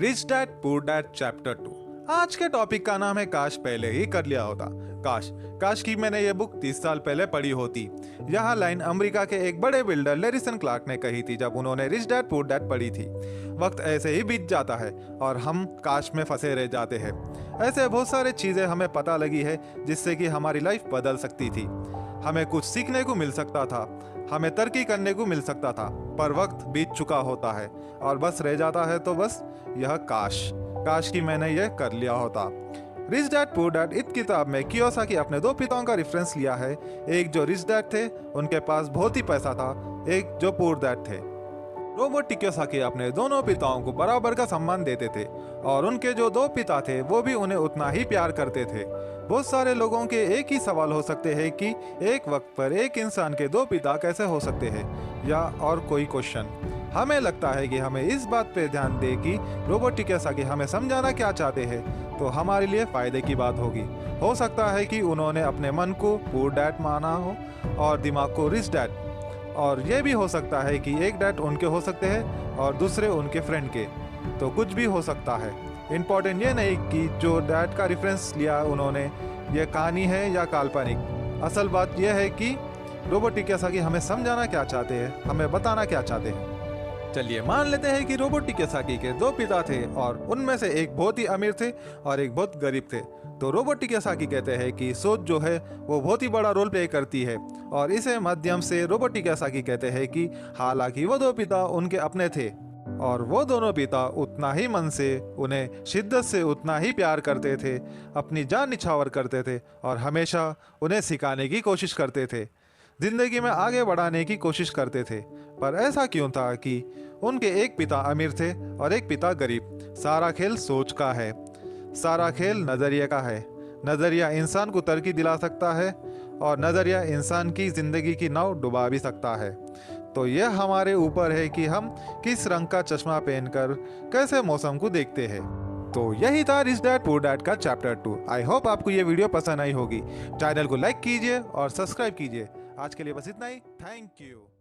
Rich dad poor dad chapter 2। आज के topic का नाम है काश पहले ही कर लिया होता। काश काश की मैंने ये बुक 30 साल पहले पढ़ी होती। यह लाइन अमेरिका के एक बड़े बिल्डर लैरिसन क्लार्क ने कही थी जब उन्होंने रिच डैड पुअर डैड पढ़ी थी। वक्त ऐसे ही बीत जाता है और हम काश में फंसे रह जाते हैं। ऐसे बहुत सारी चीज़ें हमें पता लगी है जिससे कि हमारी लाइफ बदल सकती थी। हमें कुछ सीखने को मिल सकता था, हमें तरक्की करने को मिल सकता था, पर वक्त बीत चुका होता है और बस रह जाता है तो बस यह काश काश कि मैंने यह कर लिया होता। रिच डैड पुअर डैड इस किताब में कियोसाकी अपने दो पिताओं का रेफरेंस लिया है। एक जो रिच डैड थे, उनके पास बहुत ही पैसा था, एक जो पुअर डैड थे। रोबर्ट कियोसाकी अपने दोनों पिताओं को बराबर का सम्मान देते थे और उनके जो दो पिता थे वो भी उन्हें उतना ही प्यार करते थे। बहुत सारे लोगों के एक ही सवाल हो सकते हैं कि एक वक्त पर एक इंसान के दो पिता कैसे हो सकते हैं, या और कोई क्वेश्चन। हमें लगता है कि हमें इस बात पे ध्यान दे कि रोबर्ट कियोसाकी हमें समझाना क्या चाहते हैं, तो हमारे लिए फ़ायदे की बात होगी। हो सकता है कि उन्होंने अपने मन को पुअर डैड माना हो और दिमाग को रिच डैड, और ये भी हो सकता है कि एक डैड उनके हो सकते हैं और दूसरे उनके फ्रेंड के, तो कुछ भी हो सकता है। इम्पोर्टेंट ये नहीं कि जो डैड का रेफरेंस लिया उन्होंने ये कहानी है या काल्पनिक। असल बात यह है कि रोबर्ट कियोसाकी हमें समझाना क्या चाहते हैं, हमें बताना क्या चाहते हैं। चलिए मान लेते हैं कि रोबर्ट कियोसाकी के दो पिता थे और उनमें से एक बहुत ही अमीर थे और एक बहुत गरीब थे। तो रोबर्ट कियोसाकी कहते हैं कि सोच जो है वो बहुत ही बड़ा रोल प्ले करती है, और इसे माध्यम से रोबर्ट कियोसाकी कहते हैं कि हालांकि वो दो पिता उनके अपने थे और वो दोनों पिता उतना ही मन से, उन्हें शिद्दत से उतना ही प्यार करते थे, अपनी जान निछावर करते थे और हमेशा उन्हें सिखाने की कोशिश करते थे, जिंदगी में आगे बढ़ाने की कोशिश करते थे। पर ऐसा क्यों था कि उनके एक पिता अमीर थे और एक पिता गरीब? सारा खेल सोच का है, सारा खेल नज़रिए का है। नज़रिया इंसान को तरक्की दिला सकता है और नज़रिया इंसान की ज़िंदगी की नाव डुबा भी सकता है। तो यह हमारे ऊपर है कि हम किस रंग का चश्मा पहनकर कैसे मौसम को देखते हैं। तो यही था रिच डैड पुअर डैड का चैप्टर 2। आई होप आपको ये वीडियो पसंद आई होगी। चैनल को लाइक कीजिए और सब्सक्राइब कीजिए। आज के लिए बस इतना ही। Thank you.